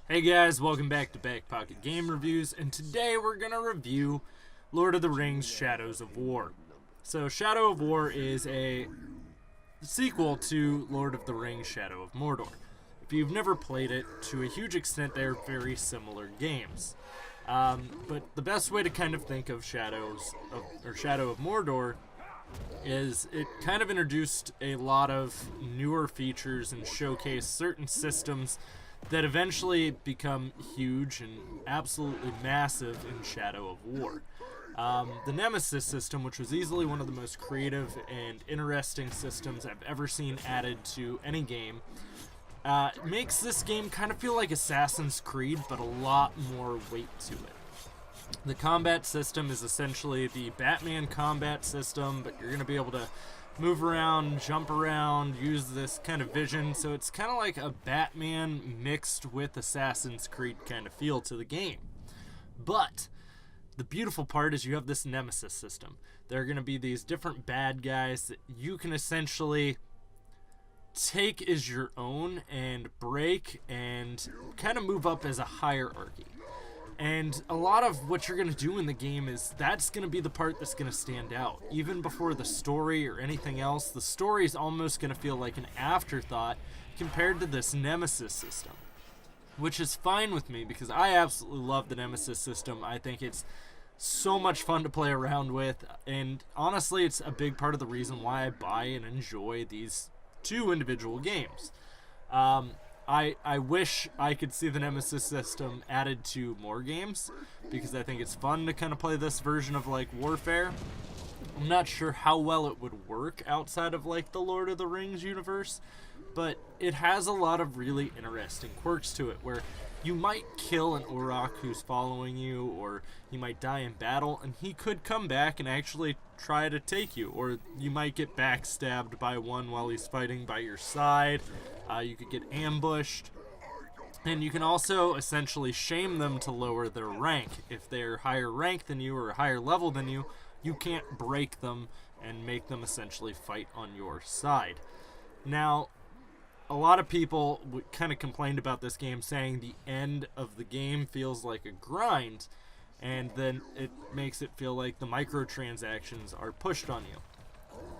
Hey guys, welcome back to BackPocketGameReviews, and today we're going to review Lord of the Rings Shadows of War. So Shadow of War is a sequel to Lord of the Rings Shadow of Mordor. If you've never played it, to a huge extent they're very similar games. But the best way to kind of think of Shadow of Mordor is it kind of introduced a lot of newer features and showcased certain systems that eventually become huge and absolutely massive in Shadow of War. The Nemesis system, which was easily one of the most creative and interesting systems I've ever seen added to any game, makes this game kind of feel like Assassin's Creed, but a lot more weight to it. The combat system is essentially the Batman combat system, but you're going to be able to move around, jump around, use this kind of vision, so it's kind of like a Batman mixed with Assassin's Creed kind of feel to the game. But the beautiful part is you have this Nemesis system. There are going to be these different bad guys that you can essentially take as your own and break and kind of move up as a hierarchy. And a lot of what you're going to do in the game is that's going to be the part that's going to stand out. Even before the story or anything else, the story is almost going to feel like an afterthought compared to this Nemesis system. Which is fine with me because I absolutely love the Nemesis system. I think it's so much fun to play around with. And honestly, it's a big part of the reason why I buy and enjoy these two individual games. I wish I could see the Nemesis system added to more games because I think it's fun to kind of play this version of like Warfare. I'm not sure how well it would work outside of like the Lord of the Rings universe, but it has a lot of really interesting quirks to it where you might kill an Orc who's following you, or you might die in battle and he could come back and actually try to take you, or you might get backstabbed by one while he's fighting by your side. You could get ambushed, and you can also essentially shame them to lower their rank. If they're higher rank than you or higher level than you, you can't break them and make them essentially fight on your side. Now, a lot of people kind of complained about this game, saying the end of the game feels like a grind, and then it makes it feel like the microtransactions are pushed on you.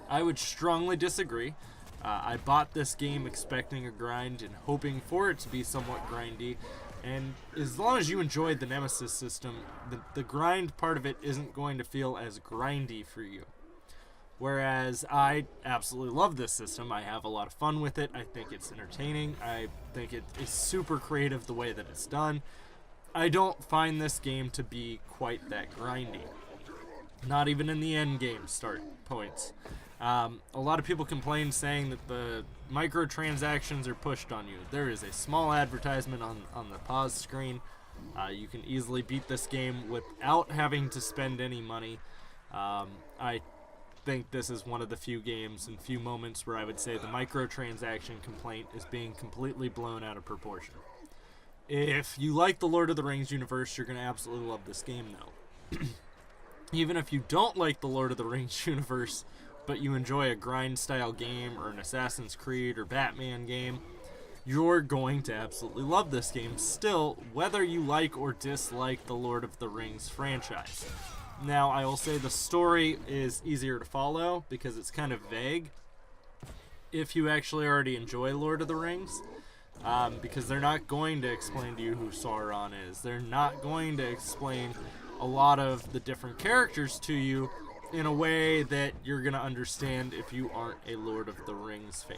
I would strongly disagree. I bought this game expecting a grind and hoping for it to be somewhat grindy, and as long as you enjoyed the Nemesis system, the grind part of it isn't going to feel as grindy for you. Whereas I absolutely love this system. I have a lot of fun with it. I think it's entertaining. I think it is super creative the way that it's done. I don't find this game to be quite that grindy. Not even in the end game start points. A lot of people complain saying that the microtransactions are pushed on you. There is a small advertisement on the pause screen. You can easily beat this game without having to spend any money. I think this is one of the few games and few moments where I would say the microtransaction complaint is being completely blown out of proportion. If you like the Lord of the Rings universe, you're going to absolutely love this game, though. Even if you don't like the Lord of the Rings universe, but you enjoy a grind-style game or an Assassin's Creed or Batman game, you're going to absolutely love this game still, whether you like or dislike the Lord of the Rings franchise. Now, I will say the story is easier to follow because it's kind of vague if you actually already enjoy Lord of the Rings, because they're not going to explain to you who Sauron is. They're not going to explain a lot of the different characters to you in a way that you're going to understand if you aren't a Lord of the Rings fan.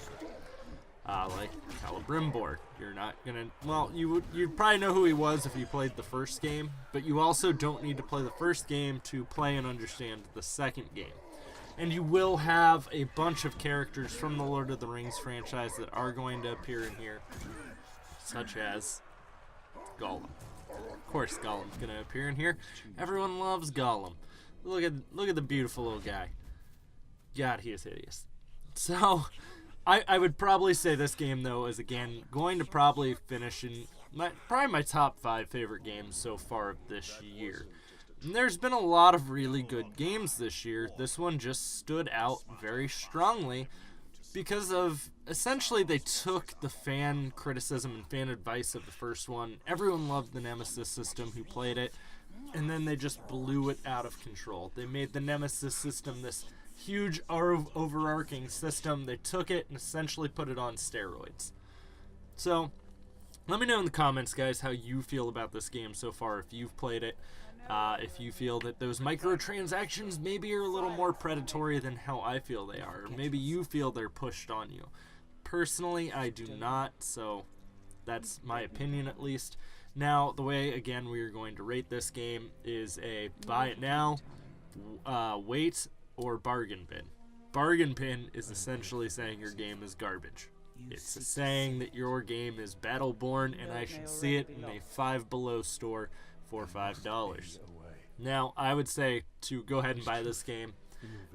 Like Celebrimbor. You're not going to... Well, you'd probably know who he was if you played the first game, but you also don't need to play the first game to play and understand the second game. And you will have a bunch of characters from the Lord of the Rings franchise that are going to appear in here, such as Gollum. Of course, Gollum's going to appear in here. Everyone loves Gollum. Look at the beautiful little guy. God, he is hideous. So, I would probably say this game, though, is, again, going to probably finish in probably my top 5 favorite games so far of this year. And there's been a lot of really good games this year. This one just stood out very strongly because of, essentially, they took the fan criticism and fan advice of the first one. Everyone loved the Nemesis system who played it, and then they just blew it out of control. They made the Nemesis system this huge overarching system. They took it and essentially put it on steroids. So, let me know in the comments, guys, how you feel about this game so far, if you've played it. If you feel that those microtransactions maybe are a little more predatory than how I feel they are. Or maybe you feel they're pushed on you. Personally, I do not, so that's my opinion at least. Now, the way, again, we are going to rate this game is a buy it now, wait, or bargain bin. Bargain bin is essentially saying your game is garbage. It's saying that your game is Battleborn and I should see it in a Five Below store for $5. Now, I would say to go ahead and buy this game.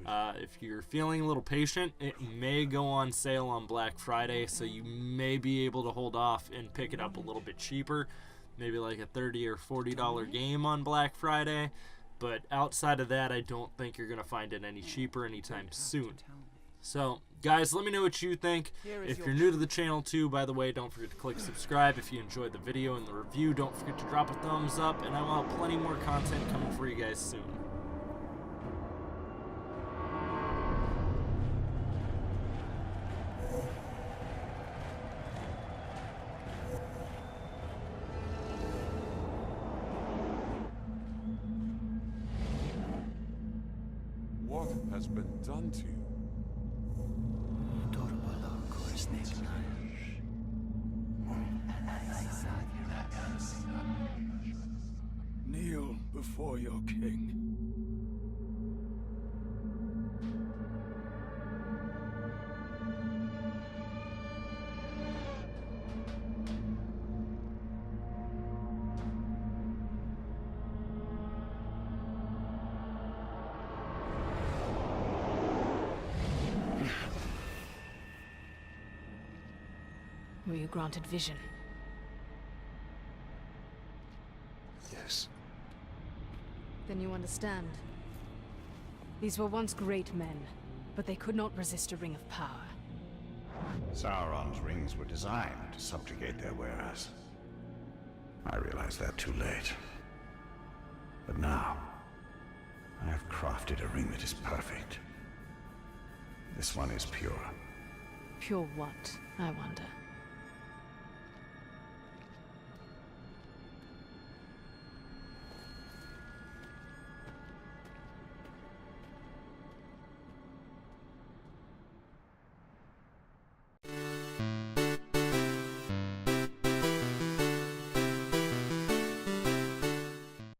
If you're feeling a little patient, it may go on sale on Black Friday, so you may be able to hold off and pick it up a little bit cheaper. Maybe like a $30 or $40 game on Black Friday. But outside of that, I don't think you're going to find it any cheaper anytime soon. So, guys, let me know what you think. If you're new to the channel, too, by the way, don't forget to click subscribe. If you enjoyed the video and the review, don't forget to drop a thumbs up, and I will have plenty more content coming for you guys soon. What has been done to you? Kneel before your king. Were you granted vision? Yes. Then you understand. These were once great men, but they could not resist a ring of power. Sauron's rings were designed to subjugate their wearers. I realized that too late. But now, I have crafted a ring that is perfect. This one is pure. Pure what, I wonder?